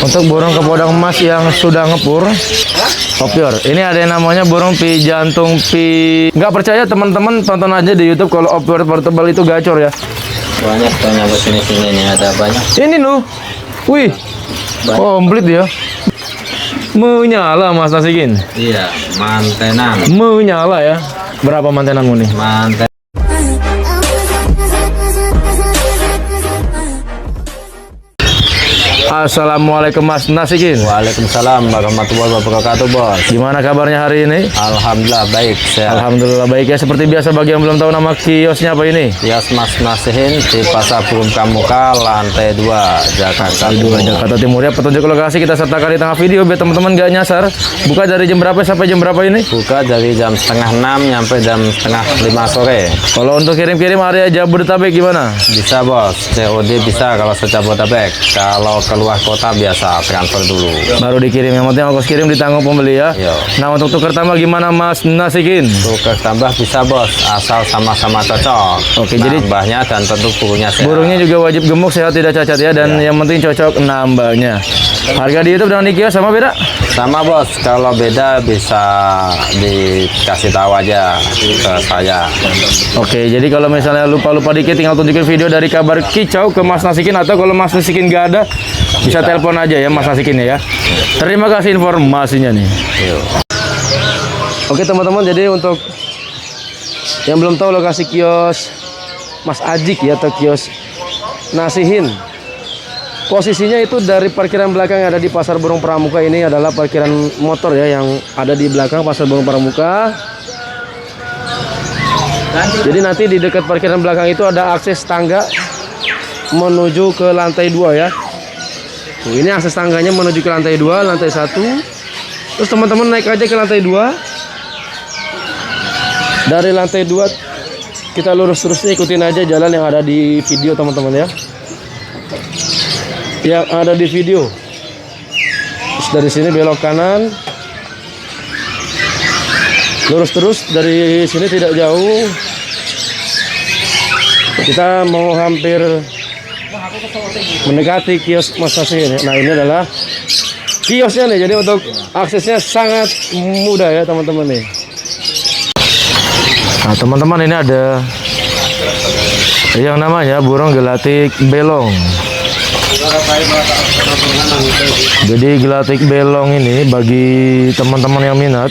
Untuk burung kepodang emas yang sudah ngepur, Opior. Ini ada yang namanya burung pi jantung pi. Nggak percaya teman-teman, tonton aja di YouTube kalau Opior portable itu gacor ya. Banyak tanya ke sini nih, ada banyak. Ini loh, wih, komplit ya. Menyala Mas Nasikin. Iya, mantenan. Menyala ya. Berapa mantenanmu nih? Manten. Assalamualaikum Mas Nasikin. Waalaikumsalam warahmatullahi wabarakatuh, Bos. Gimana kabarnya hari ini? Alhamdulillah baik, sehat. Alhamdulillah baik ya. Seperti biasa bagi yang belum tahu nama kiosnya apa ini? Kios Mas Nasihin di Pasar Burung Pramuka, lantai 2, Jakarta Timur. Jakarta Timur ya. Petunjuk lokasi kita sertakan di tengah video biar teman-teman gak nyasar. Buka dari jam berapa sampai jam berapa ini? Buka dari jam setengah 6 sampai jam setengah 5 sore. Kalau untuk kirim-kirim area Jabodetabek gimana? Bisa, Bos. COD bisa kalau Jabodetabek. Kalau keluar kota biasa transfer dulu. Baru dikirim, yang penting ongkos kirim ditanggung pembeli ya. Yo. Nah, untuk tukar tambah gimana Mas Nasikin? Tukar tambah bisa, Bos, asal sama-sama cocok. Oke, jadi nambahnya dan tentu burungnya sehat. burungnya juga wajib gemuk, sehat, tidak cacat ya, dan yang penting cocok nambahnya. Harga di YouTube dengan di kios sama beda? Sama, Bos. Kalau beda bisa dikasih tahu aja ke saya. Oke, jadi kalau misalnya lupa-lupa dikit tinggal tunjukin video dari kabar kicau ke Mas Nasikin, atau kalau Mas Nasikin gak ada bisa telepon aja ya Mas Nasikin ya. Terima kasih informasinya nih. Yuk. Oke teman-teman, jadi untuk yang belum tahu lokasi kios Mas Ajik ya, atau kios Nasihin, posisinya itu dari parkiran belakang yang ada di Pasar Burung Pramuka. Ini adalah parkiran motor ya yang ada di belakang Pasar Burung Pramuka. Jadi nanti di dekat parkiran belakang itu ada akses tangga menuju ke lantai 2 ya. Tuh, ini akses tangganya menuju ke lantai 2, lantai 1. Terus teman-teman naik aja ke lantai 2. Dari lantai 2 kita lurus terusnya, ikutin aja jalan yang ada di video teman-teman ya. Yang ada di video. Terus dari sini belok kanan. Lurus terus, dari sini tidak jauh. Kita mau hampir mendekati kios Mas Nasihin. Nah, ini adalah kiosnya nih. Jadi untuk aksesnya sangat mudah ya teman-teman nih. Nah teman-teman, ini ada yang namanya burung gelatik belong. Jadi gelatik belong ini bagi teman-teman yang minat,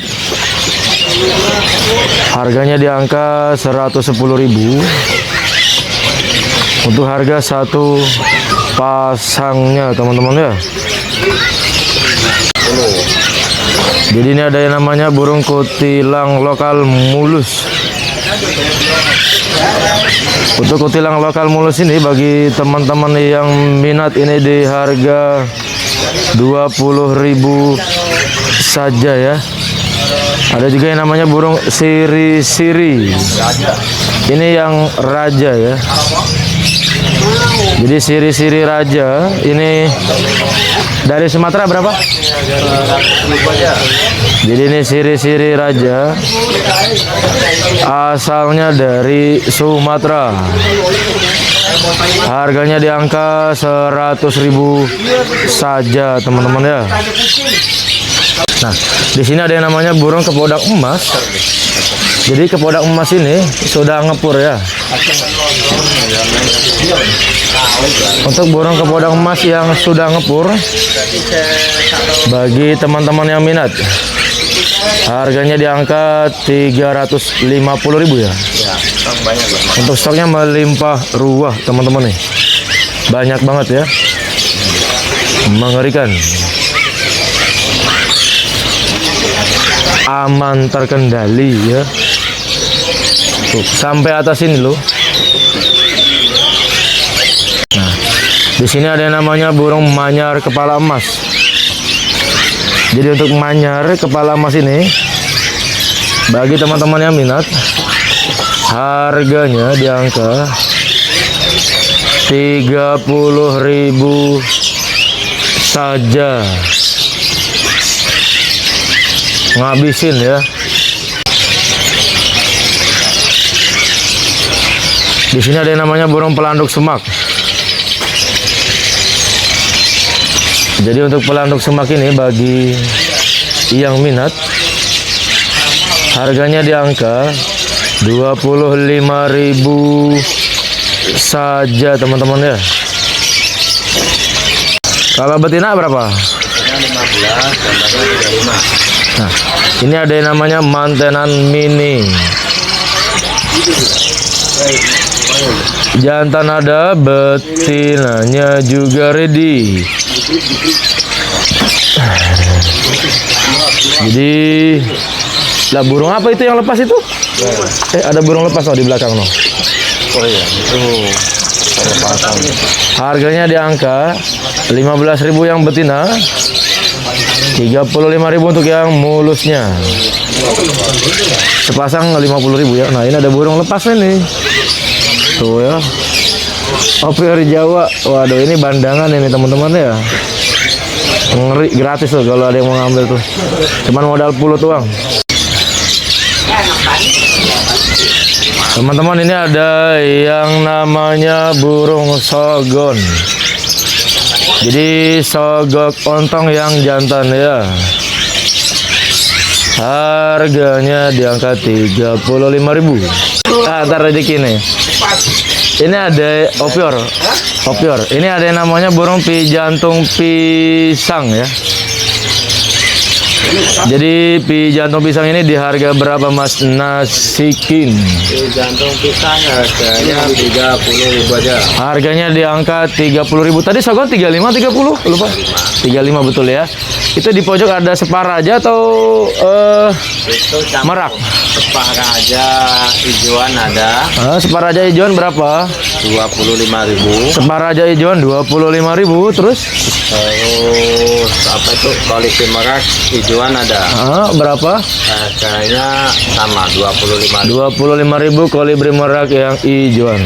harganya di angka 110.000 untuk harga satu pasangnya teman-teman ya. Jadi ini ada yang namanya burung kutilang lokal mulus. Untuk kutilang lokal mulus ini bagi teman-teman yang minat ini di harga 20.000 saja ya. Ada juga yang namanya burung siri-siri. Ini yang raja ya. Jadi siri-siri raja ini dari Sumatera berapa? Jadi ini siri-siri raja asalnya dari Sumatera. Harganya di angka 100.000 saja teman-teman ya. Nah, di sini ada yang namanya burung kepodang emas. Jadi kepodang emas ini sudah ngepur ya. Untuk burung kepodang emas yang sudah ngepur, bagi teman-teman yang minat, harganya di angka 350.000 ya. Untuk stoknya melimpah ruah teman-teman nih. Banyak banget ya. Mengerikan. Aman, terkendali ya. Tuh, sampai atas ini loh. Nah, di sini ada yang namanya burung manyar kepala emas. Jadi untuk manyar kepala emas ini, bagi teman-teman yang minat, harganya di angka 30.000 saja. Ngabisin ya. Di sini ada yang namanya burung pelanduk semak. Jadi untuk pelanduk semak ini bagi yang minat, harganya di angka 25.000 saja teman-teman ya. Kalau betina berapa? Nah, ini ada yang namanya mantenan mini. Jantan ada, betinanya juga ready. Jadi, lah burung apa itu yang lepas itu? Ada burung lepas di belakang no. Oh iya, itu pelepasan. Harganya di angka 15.000 yang betina, 35.000 untuk yang mulusnya. Sepasang 50.000 ya. Nah, ini ada burung lepas ini. Tuh ya. Opior Jawa. Waduh, ini bandangan ini teman-teman ya. Ngeri, gratis loh kalau ada yang mau ngambil tuh. Cuman modal pulut doang. Teman-teman, ini ada yang namanya burung sogon. Jadi sogok ontong yang jantan ya. Harganya di angka 35.000. Ntar rezeki nih. Ini ada opior. Opior. Ini ada yang namanya burung jantung pisang ya. Jadi jantung pisang ini di harga berapa Mas Nasikin? Jantung pisang harganya 30.000 aja. Harganya di angka 30.000. Tadi sogon 35 30 lupa. 35 betul ya. Itu di pojok ada separaja atau Itu merak? Separaja hijauan ada. Separaja hijauan berapa? 25.000. Separaja hijauan 25.000 terus? Terus apa itu kolibri merak hijauan ada. Berapa? Harganya sama 25.000. 25.000 kolibri merak yang hijauan.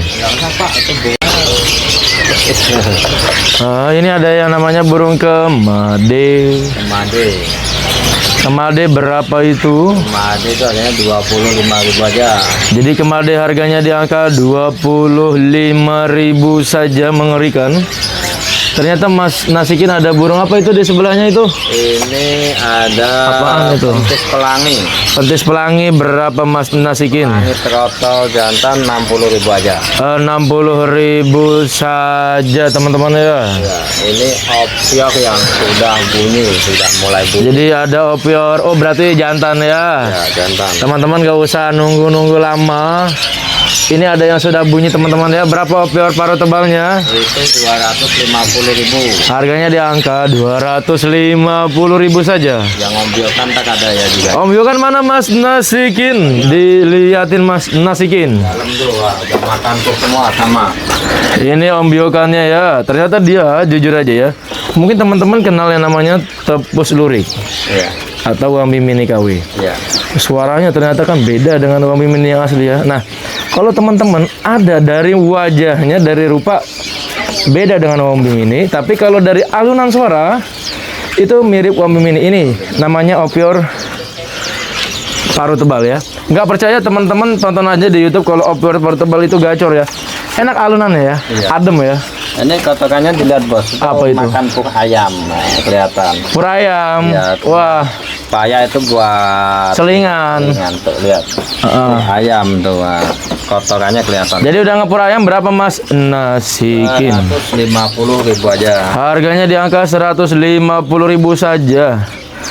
Ini ada yang namanya burung kemade. Kemade. Kemade berapa itu? Kemade itu harganya 25.000 aja. Jadi kemade harganya di angka 25.000 saja, mengerikan. Ternyata Mas Nasikin ada burung apa itu di sebelahnya itu? Ini ada Apaan itu? pentis pelangi. Pentis pelangi berapa Mas Nasikin? Ini trotol jantan 60.000 aja. 60.000 saja teman-teman ya. Ya, ini opior yang sudah mulai bunyi. Jadi ada opior. Oh, berarti jantan ya. Ya, jantan. Teman-teman gak usah nunggu-nunggu lama. Ini ada yang sudah bunyi teman-teman ya. Berapa opior paruh tebalnya? Itu 250.000. Harganya di angka 250.000 saja. Yang ombiokan tak ada ya juga. Ombiokan mana Mas Nasikin? Dilihatin Mas Nasikin. Dalam tuh udah makan tuh semua sama. Ini ombiokannya ya. Ternyata dia jujur aja ya. Mungkin teman-teman kenal yang namanya tepus lurik Iya. atau wambi mini KW. Iya. Suaranya ternyata kan beda dengan wambi mini yang asli ya. Nah, kalau teman-teman ada dari wajahnya, dari rupa beda dengan wambi mini, tapi kalau dari alunan suara itu mirip wambi mini. Ini namanya opior paruh tebal ya. Nggak percaya teman-teman tonton aja di YouTube kalau opior paruh tebal itu gacor ya. Enak alunannya ya, Iya. adem ya. Ini kotokannya dilihat bos. Apa itu? Makan pur ayam, nah, kelihatan. Pur ayam. Iya, Wah, paya itu buat selingan. tuh lihat. Pur ayam tuh. Nah, kotorannya kelihatan. Jadi udah ngepur ayam berapa Mas Nasikin? 150.000 aja. Harganya di angka 150.000 saja.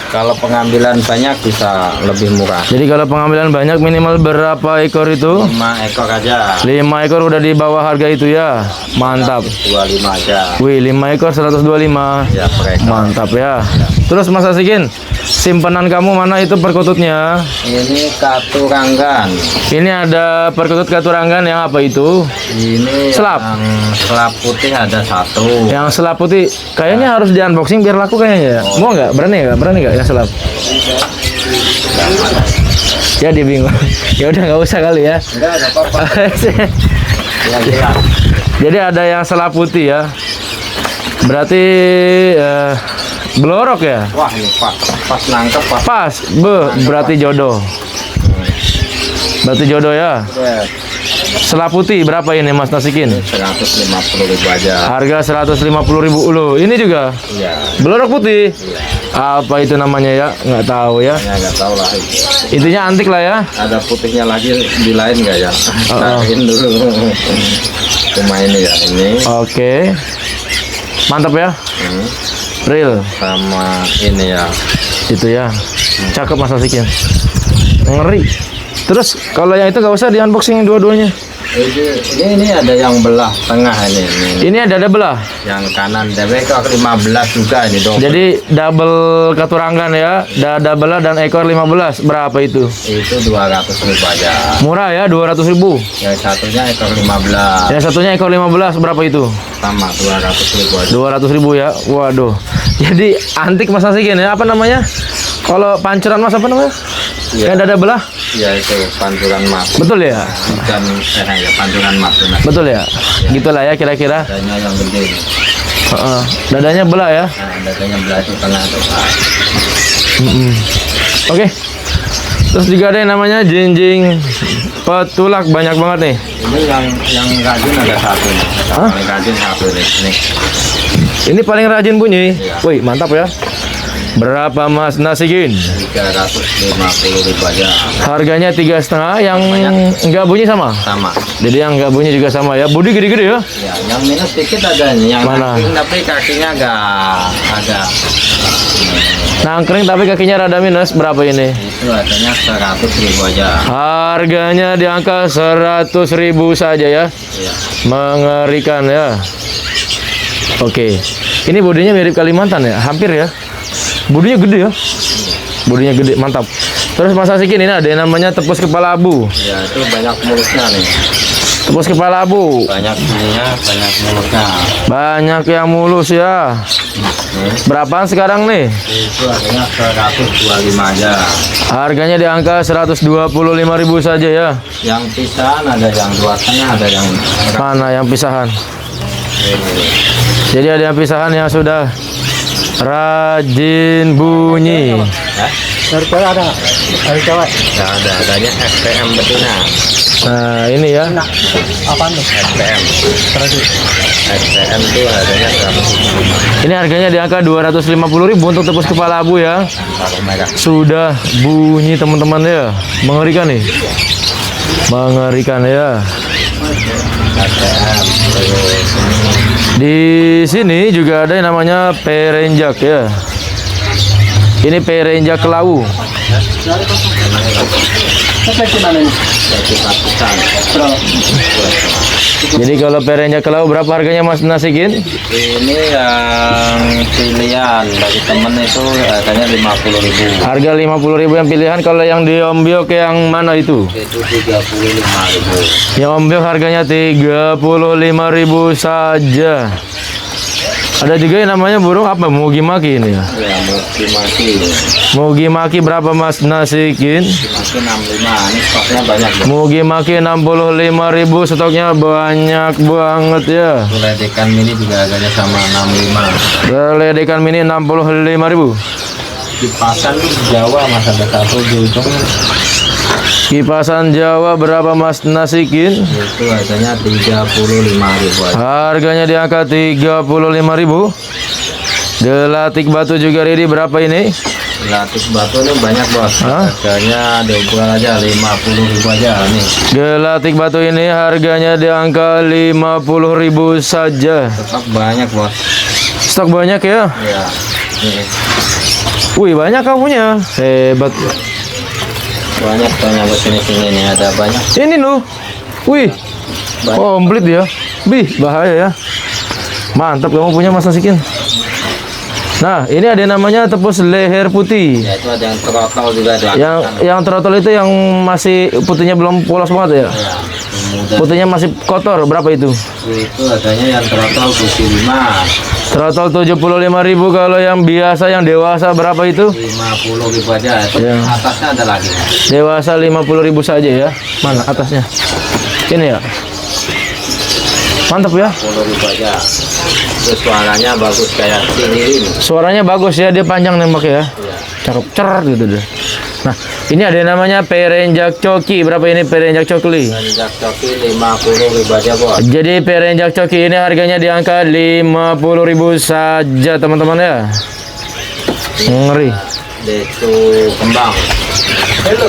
Kalau pengambilan banyak bisa lebih murah. Jadi kalau pengambilan banyak minimal berapa ekor itu? 5 ekor aja. 5 ekor udah di bawah harga itu ya. Mantap. 25 aja. Wih, 5 ekor 125. Ya, per ekor. Mantap ya. Terus Mas Nasikin, simpanan kamu mana itu perkututnya? Ini katuranggan. Ini ada perkutut katuranggan yang apa itu? Ini Selap. yang selap putih ada satu. Yang selap putih kayaknya harus di unboxing biar laku kayaknya ya. Mau nggak? Berani nggak? Berani nggak yang selap? Ya dia bingung. Ya udah nggak usah kali ya. Enggak ada apa-apa. Yang jelas. Jadi ada yang selap putih ya. Berarti belorok ya? Wah, ini pas nangkep pas. Pas. Berarti jodoh. Berarti jodoh ya. Ya. Selap putih berapa ini Mas Nasikin? 150.000 aja. Harga 150.000 ulu. Ini juga Iya. belorok putih. Iya. Apa itu namanya ya? Nggak tahu ya. Ya nggak tahu lah. Intinya antik lah ya. Ada putihnya lagi di lain nggak ya? Oh. Cariin dulu. Cuma ini ya ini. Oke. Mantap ya. Real. Sama ini ya. Itu ya. Cakep Mas Nasikin. Ngeri. Terus kalau yang itu nggak usah di unboxing dua-duanya. Ini ada yang belah tengah ini. Ini ada belah. Yang kanan ekor 15 juga ini dong. Jadi double katurangan ya. Dada belah dan ekor 15. Berapa itu? Itu 200.000 aja. Murah ya, 200.000. Yang satunya ekor 15. Yang satunya ekor 15. Berapa itu? Sama 200.000 aja. 200.000 ya. Waduh. Jadi antik Mas Nasikin ya. Apa namanya? Kalau pancuran Mas apa namanya? Iya. Yang dada belah? Ya itu pantulan mas. Betul ya? Dan ya pantulan mas. Betul ya? Gitulah ya kira-kira. Dadanya yang gede. Heeh. Dadanya belah ya. Nah, dadanya belah itu tengah tuh. Oke. Terus juga ada yang namanya jinjing petulak, banyak banget nih. Ini yang rajin ada satu nih. Hah? Paling rajin satu nih. Ini paling rajin bunyi. Iya. Wih, mantap ya. Berapa Mas Nasikin? 350.000 aja. Harganya 3,5. Yang enggak bunyi sama. Sama. Jadi yang enggak bunyi juga sama ya. Bodi gede-gede ya. Ya, yang minus dikit ada nih. Yang Mana? nangkring tapi kakinya agak Nangkring tapi kakinya rada minus. Berapa ini? itu harganya 100.000 aja. Harganya di angka 100.000 saja ya. Iya. Mengerikan ya. Oke. Ini bodinya mirip Kalimantan ya. Hampir ya. Bodinya gede ya. Bodinya gede, mantap. Terus Mas Nasikin ini ada yang namanya tepus kepala abu. Ya, itu banyak mulusnya nih. Tepus kepala abu. Banyak ininya, banyak mulusnya. Banyak yang mulus ya. Berapaan sekarang nih? Itu harganya 125 aja. Harganya di angka 125.000 saja ya. Yang pisahan ada yang 2,5, ada yang Mana yang pisahan? Jadi ada yang pisahan yang sudah rajin bunyi. Harga ada. Harga ya ada, adanya SPM betina. Nah ini ya. Apa nih? SPM. SPM itu harganya 100. Ini harganya di angka 250.000 untuk tepus kepala abu ya. Sudah bunyi teman-teman ya. Mengerikan nih. Mengerikan ya. Di sini juga ada yang namanya perenjak ya. Ini perenjak kelau. Jadi kalau perenjak kelau berapa harganya Mas Nasikin? Ini yang pilihan dari temen itu harganya 50.000. Harga 50.000 yang pilihan. Kalau yang di ombyok yang mana itu? Itu 35.000. Yang ombyok harganya 35.000 saja. Ada juga yang namanya burung apa? Mugi-maki ini ya. Ya, maki. Mugi-maki berapa Mas Nasikin? Maki 65. Ini stoknya banyak. Mugi-maki 65.000, stoknya banyak banget ya. Ledekan mini juga harganya sama 65. Ledekan mini 65.000. Kipasan di Jawa mas ada satu di ujung. Kipasan Jawa berapa Mas Nasikin? Itu harganya 35.000 aja. Harganya di angka 35.000. Gelatik batu juga ready berapa ini? Latik batu ini banyak bos. Hah? Harganya dijual aja 50.000 aja nih. Gelatik batu ini harganya di angka 50.000 saja. Tetap banyak bos. Stok banyak ya? Ya. Nih. Wih, banyak kamu punya. Hebat. Banyak banyak sini nih ada banyak. Ini loh. Wih, komplit ya. Bih, bahaya ya. Mantap kamu punya Mas Nasikin. Nah, ini ada yang namanya tepus leher putih. Ya itu ada yang trotol juga ada. Yang trotol itu yang masih putihnya belum polos banget ya. Ya, mudah. Putihnya masih kotor. Berapa itu? Itu harganya yang trotol 75. Trotol 75.000. Kalau yang biasa yang dewasa berapa itu? 50.000 aja. Itu Ya. atasnya ada lagi. Dewasa 50.000 saja ya. Mana atasnya? Ini ya. Mantap ya. 50.000 aja. Terus suaranya bagus kayak sinirin. Suaranya bagus ya, dia panjang nembak ya. Iya. Cakep cer gitu deh. Nah, ini ada yang namanya perenjak coki. Berapa ini perenjak coki? Perenjak coki 50.000 aja bos. Jadi perenjak coki ini harganya di angka 50.000 saja teman-teman ya. Ngeri. Decu kembang.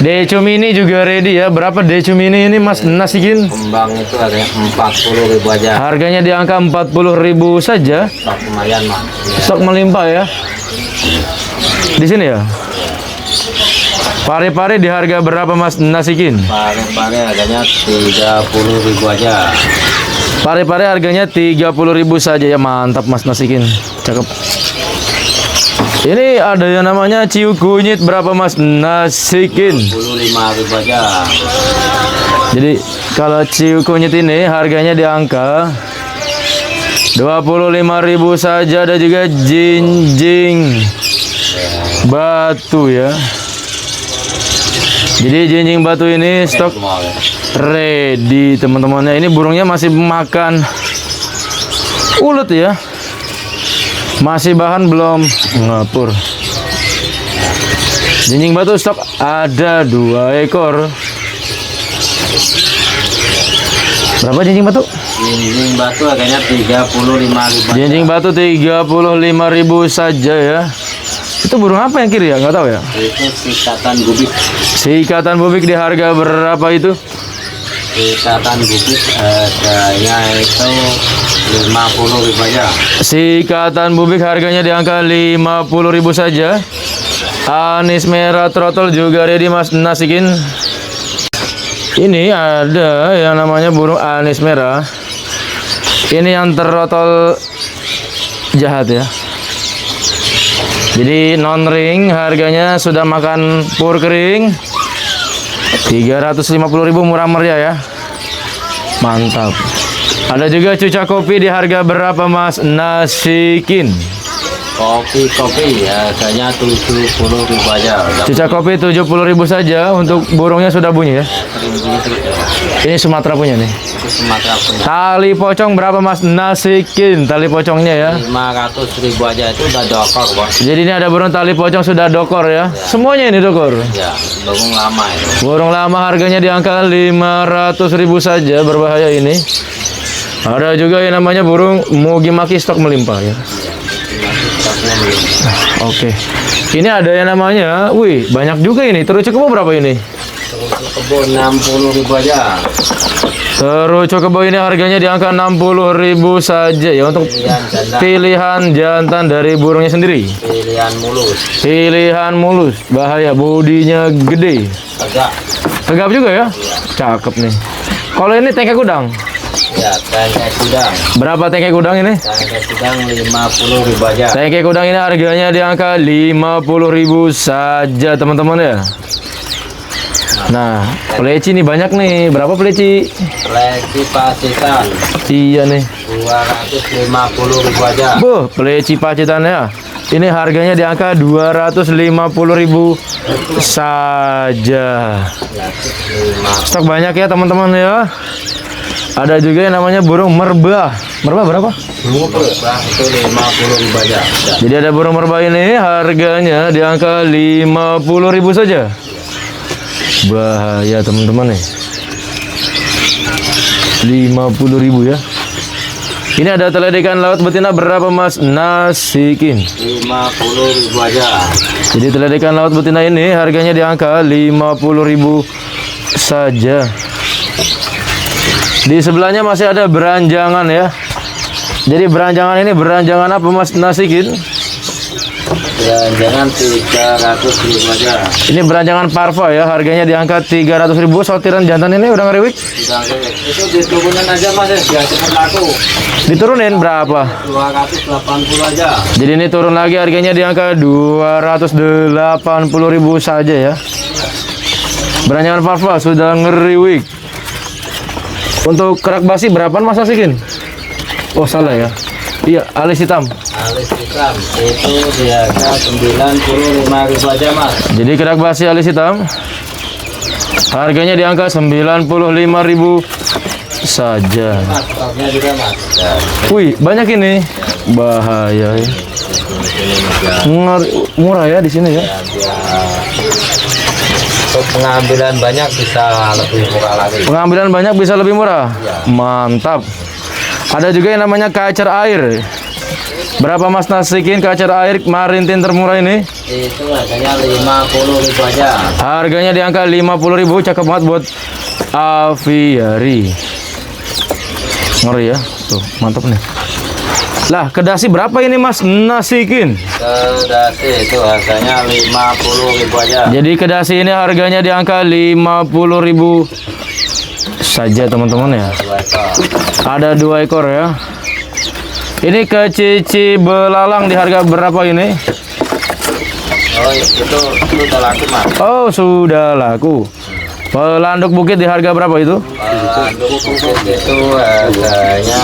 Decu mini juga ready ya. Berapa decu mini ini Mas Nasikin? Kembang itu harganya 40.000 aja. Harganya di angka 40.000 saja. Stok lumayan mah. Ya. Stok melimpah ya. Di sini ya. Pare-pare di harga berapa Mas Nasikin? Pare-pare harganya 30.000 aja. Pare-pare harganya 30.000 saja ya. Mantap Mas Nasikin. Cakep. Ini ada yang namanya ciu kunyit. Berapa Mas Nasikin? 25.000 aja. Jadi kalau ciu kunyit ini harganya di angka 25.000 saja. Ada juga jinjing batu ya. Jadi jinjing batu ini stok ready teman-temannya. Ini burungnya masih makan ulet ya. Masih bahan belum ngapur. Jinjing batu stok ada 2 ekor. Berapa jinjing batu? Jinjing batu harganya 35.000. Jinjing batu 35.000 saja ya. Itu burung apa yang kiri ya? Nggak tahu ya. Itu sikatan bubik. Sikatan bubik di harga berapa itu? Sikatan bubik harganya itu 50.000 aja. Sikatan bubik harganya di angka 50.000 saja. Anis merah trotol juga ready Mas Nasikin. Ini ada yang namanya burung anis merah. Ini yang trotol jahat ya. Jadi non ring harganya sudah makan pur kering 350.000 murah meriah ya. Mantap. Ada juga cuca kopi di harga berapa Mas Nasikin? Kopi harganya 70.000 aja. Cuca kopi 70.000 saja. Untuk burungnya sudah bunyi ya. Ini Sumatera punya nih. Itu Sumatera punya. Tali pocong berapa Mas Nasikin? Tali pocongnya ya. 500.000 aja itu udah dokor bos. Jadi ini ada burung tali pocong sudah dokor ya. Semuanya ini dokor. Ya, burung lama itu. Burung lama harganya di angka 500.000 saja. Berbahaya ini. Ada juga yang namanya burung mugimaki stok melimpah ya. Oke. Ini ada yang namanya, wih, banyak juga ini. Terucuk kebo berapa ini? Kebun 60.000 aja. Terucuk kebo ini harganya di angka 60.000 saja ya untuk pilihan jantan dari burungnya sendiri. Pilihan mulus. Pilihan mulus, bahaya, bodinya gede. Tegak. Tegap juga ya? Cakep nih. Kalau ini tengkek udang. Ya, tengkek udang. Berapa tengkek udang ini? Tengkek udang 50.000 aja. Tengkek udang ini harganya di angka 50.000 saja teman-teman ya. Nah, peleci nih banyak nih. Berapa peleci? Peleci pacitan. Iya nih. 250.000 aja. Peleci pacitan ya. Ini harganya di angka 250.000 saja. Stok banyak ya teman-teman ya. Ada juga yang namanya burung merbah. Merbah berapa? Merbah itu 50.000 aja. Jadi ada burung merbah ini harganya di angka 50.000 saja. Bahaya teman-teman nih. 50.000 ya. Ini ada teledekan laut betina berapa Mas Nasikin? 50.000 aja. Jadi teledekan laut betina ini harganya di angka 50.000 saja. Di sebelahnya masih ada beranjangan ya. Jadi beranjangan ini beranjangan apa Mas Nasikin? Beranjangan 300.000 aja. Ini beranjangan parva ya, harganya di angka 300.000. Sortiran jantan ini udah ngeriwik? Itu diturunin aja Mas, ya cuma laku. Diturunin berapa? 280 aja. Jadi ini turun lagi harganya di angka 280.000 saja ya. Beranjangan parva sudah ngeriwik. Untuk kerak basi berapaan Mas Nasikin? Oh salah ya. Iya, alis hitam. Alis hitam itu di harga 95.000 aja Mas. Jadi kerak basi alis hitam harganya di angka 95.000 saja. Mas, stoknya juga Mas. Ya. Wih, banyak ini. Bahaya ya. Murah ya di sini ya. Untuk pengambilan banyak bisa lebih murah lagi. Pengambilan banyak bisa lebih murah. Iya. Mantap. Ada juga yang namanya kacer air. Berapa Mas Nasikin kacer air marintin termurah ini? Itu harganya 50.000 aja. Harganya di angka 50.000, cakep banget buat aviary. Ngeri ya. Tuh, mantap nih. Lah, kedasi berapa ini Mas Nasikin? Kedasi itu harganya 50.000 aja. Jadi kedasi ini harganya di angka 50.000 saja teman-teman ya. 2 ekor. Ada 2 ekor ya. Ini ke cici belalang di harga berapa ini? Oh, itu udah laku Mas. Oh, sudah laku. Pelanduk bukit di harga berapa itu? Untuk itu harganya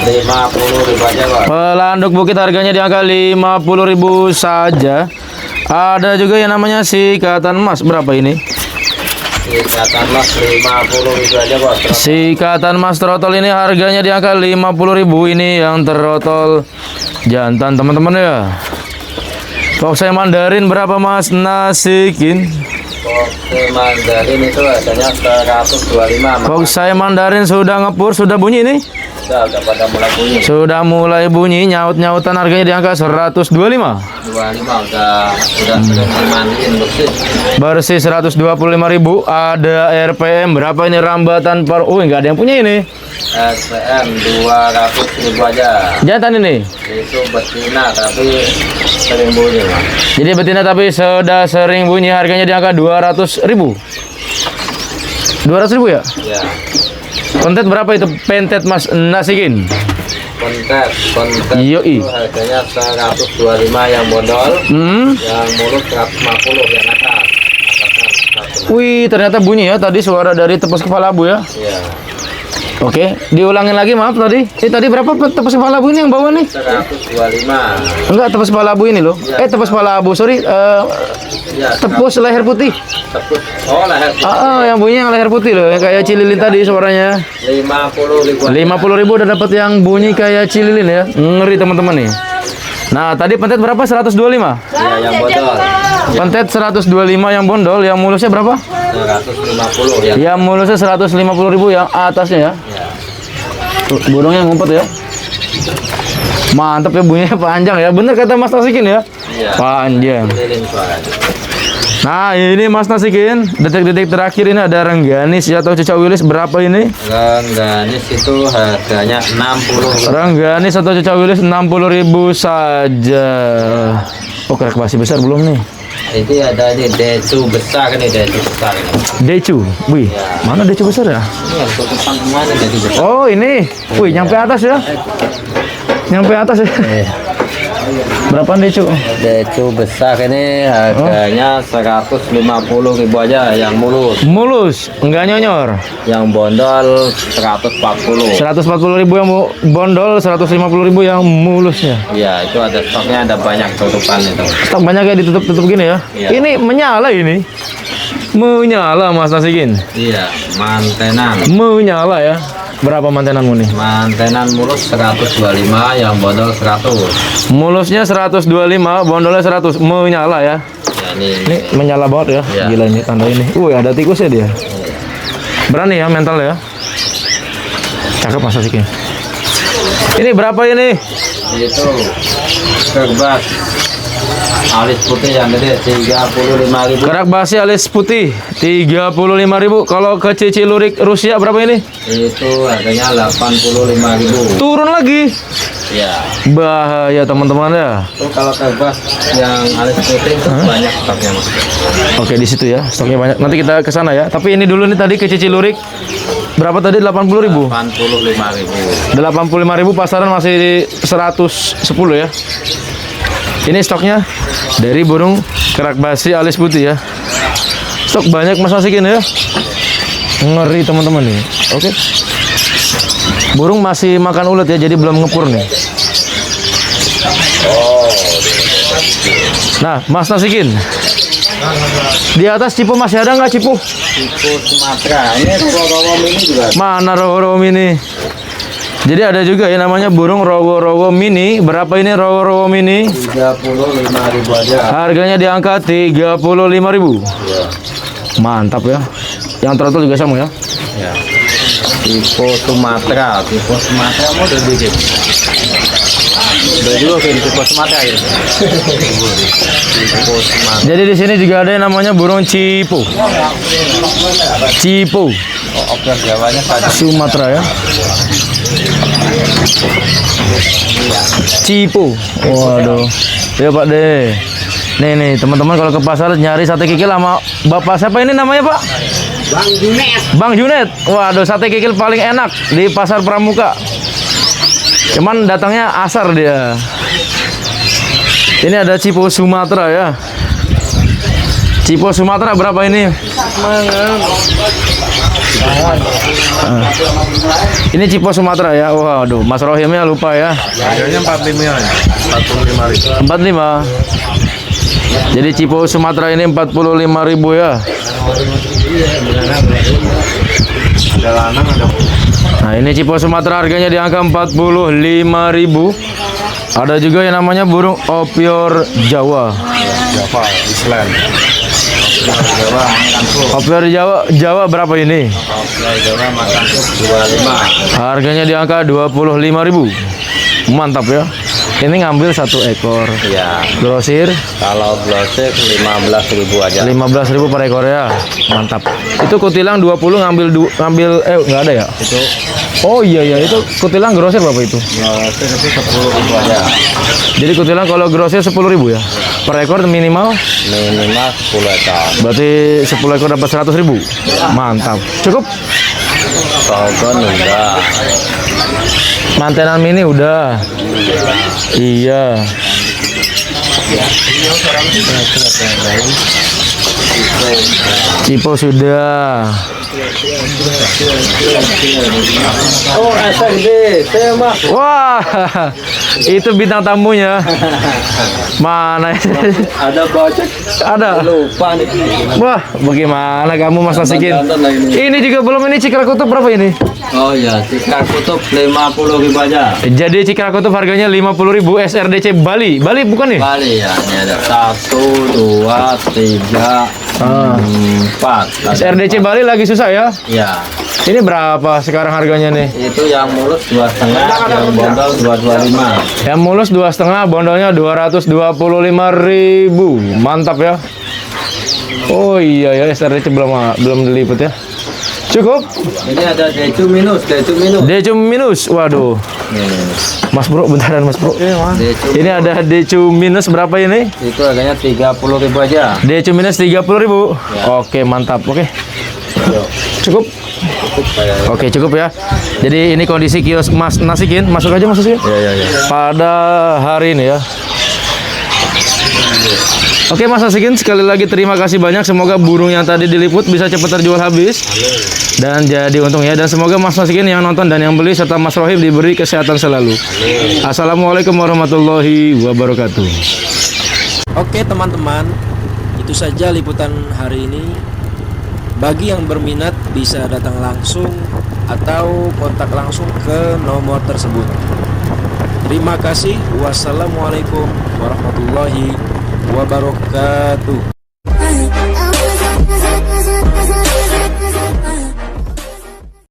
50.000 aja Mas. Pelanduk bukit harganya di angka 50.000 saja. Ada juga yang namanya sikatan emas, berapa ini? Ikatan Mas 50.000 aja Bos. Sikatan emas trotol ini harganya di angka 50.000. Ini yang trotol jantan teman-teman ya. Foxy Mandarin berapa Mas Nasikin? Foxy Mandarin itu harganya 125 Mas. Foxy Mandarin sudah ngepur, sudah bunyi ini? Udah pada mulai bunyi. Sudah mulai bunyi, nyaut-nyautan, harganya di angka 125. 25 udah sering dimandiin bersih. Bersih 125.000. Ada RPM berapa ini rambatan per? Nggak ada yang punya ini. SPM 200.000 aja. Jantan ini. Itu betina tapi sering bunyi Mas. Jadi betina tapi sudah sering bunyi, harganya di angka 200.000. 200.000 ya? Ya. Kontet berapa itu pentet Mas Nasikin? Kontet Yoi. itu harganya 125 yang bondol, yang mulut 150 yang atas. Atasnya 150. Wih, ternyata bunyi ya tadi suara dari tepus kepala abu ya. Iya. Oke, diulangin lagi, maaf tadi. Tadi berapa tepus kepala abu ini yang bawah nih? 125. Enggak, tepus kepala abu ini loh. Tepus kepala abu, sorry. Ya, Tepus leher putih. tepus. Oh, leher. Yang bunyi yang leher putih loh, yang kayak cililin tadi suaranya. 50.000. 50.000 udah dapat yang bunyi kayak cililin ya. Ngeri teman-teman nih. Nah, tadi pentet berapa? 125. Iya, yang bondol. Pentet 125 yang bondol, yang mulusnya berapa? 150 ya. Yang mulusnya 150.000 yang atasnya ya. Ya. Tuh, burungnya ngumpet ya. Mantap ya, bunyinya panjang ya. Bener kata Mas Nasikin ya. Iya. Panjang. Keliling suaranya. Nah, ini Mas Nasikin, detik-detik terakhir ini ada rengganis atau cicak wilis berapa ini? Rengganis itu harganya 60. Rengganis atau cicak wilis 60.000 saja. Oh, kerak basi besar belum nih? Ini ada ini decu besar nih, decu besar ini. Decu. Wih, mana decu besar ya? Ini yang tutupan kemana decu besar? Oh, ini. Wih, nyampe atas ya. Nyampe atas ya. Berapa decu? Decu besar ini harganya 150.000 aja yang mulus. Mulus, enggak nyonyor. Yang bondol 140. 140.000 yang bondol, 150.000 yang mulusnya. Iya, itu ada stoknya, ada banyak tutupan itu. Stok banyak ya ditutup-tutup gini ya. Iya. Ini menyala ini. Menyala Mas Nasikin. Iya, mantenan. Menyala ya. Berapa mantenanmu nih? Mantenan mulus 125, yang bondol 100. Mulusnya 125, bondolnya 100. Menyala ya. Ya, ini Ini menyala banget ya. Iya. Gila ini tanda ini. Ada tikusnya dia. Berani ya mental ya. Cakep Mas Nasikin. Ini berapa ini? itu kerbas alis putih yang gede 35.000. Kerak basi alis putih 35.000. Kalau ke cici lurik Rusia berapa ini? Itu harganya 85.000. Turun lagi. Ya. Bahaya teman-teman ya. Itu kalau kerbas yang alis putih itu banyak stoknya Mas. Oke, di situ ya. Stoknya banyak. Nanti kita ke sana ya. Tapi ini dulu nih tadi ke cici lurik. Berapa tadi? 80.000. 85.000. 85.000, pasaran masih di 110 ya. Ini stoknya dari burung kerak basi alis putih ya. Stok banyak Mas Nasikin ya. Ngeri teman-teman nih. Oke. Burung masih makan ulet ya, jadi belum ngepur nih. Nah, Mas Nasikin, di atas cipu masih ada nggak cipu? Cipu Sumatera. Ini rowo mini juga. Mana rowo mini? Jadi ada juga ya namanya burung rowo-rowo mini. Berapa ini rowo-rowo mini? 35.000 aja. Harganya di angka 35.000. Ya. Mantap ya. Yang trotol juga sama ya. Ya. Tipe Sumatera mau udah dikit. Udah juga kayak tipe Sumatera ya. Tipe Sumatera. Jadi di sini juga ada yang namanya burung cipo. Cipo Oke, Jawanya pada Sumatera ya. Cipo. Waduh. Ya Pak De. Nih teman-teman kalau ke pasar nyari sate kikil sama Bapak siapa ini namanya Pak? Bang Junet. Bang Junet. Waduh, sate kikil paling enak di Pasar Pramuka. Cuman datangnya asar dia. Ini ada cipo Sumatera ya. Cipo Sumatera berapa ini? Ini cipo Sumatera ya. Waduh, Mas Rohimnya lupa ya. Harganya 45.000. 45. Jadi cipo Sumatera ini 45.000 ya. Ada lanang ada. Nah, ini cipo Sumatera harganya di angka 45.000. Ada juga yang namanya burung opior Jawa. Java Island. Jawa makan tuh. Opior Jawa berapa ini? Jawa makan tuh 25. Harganya di angka 25.000. Mantap ya. Ini ngambil 1 ekor. Iya. Grosir Kalau glosek 15.000 aja. 15.000 per ekor ya. Mantap. Itu kutilang 20 ngambil nggak ada ya? Itu Oh iya itu kutilang grosir berapa itu? glosek itu 10.000 aja. Jadi kutilang kalau grosir 10.000 ya. Per ekor minimal Minimal 10 ekor. berarti 10 ekor dapat 100.000. Mantap. Cukup. Sogon enggak. Mantenan mini udah. Iya. Cipo sudah. Oh, asa gede. Saya mah. Wah, itu bintang tamunya. Mana? Ada bocek. Ada. Lupa nih. Wah, bagaimana kamu Mas Nasikin? Nonton lah ini. Ini juga belum ini Cikra Kutub berapa ini? Oh iya, tikar kutub 50.000 aja. Jadi Cikra Kutub harganya 50.000 SRDC Bali. Bali bukan nih? Bali ya, ini ada 1, 2, 3, 4. SRDC Bali lagi susah ya. Ya, Ini berapa sekarang harganya nih? itu yang mulus 2,5, yang bondol 225. Yang mulus 2,5, bondolnya 225.000. Mantap ya. Oh iya ya, SRDC belum diliput ya. Cukup. Ini ada decu minus. Decu minus. Waduh. Mas Bro, bentaran Mas Bro. Decu Ini ada Decu minus berapa ini? itu harganya 30.000 aja. Decu minus 30.000. Oke, mantap. Oke. Cukup. Oke, cukup ya. Jadi ini kondisi kios Mas Nasikin. Masuk aja Mas Nasikin. Ya. Pada hari ini ya. Oke Mas Nasikin, sekali lagi terima kasih banyak. Semoga burung yang tadi diliput bisa cepat terjual habis dan jadi untung ya. Dan semoga Mas Nasikin yang nonton dan yang beli serta Mas Rohim diberi kesehatan selalu. Assalamualaikum warahmatullahi wabarakatuh. Oke teman-teman, itu saja liputan hari ini. Bagi yang berminat bisa datang langsung atau kontak langsung ke nomor tersebut. Terima kasih. Wassalamualaikum warahmatullahi wabarakatuh.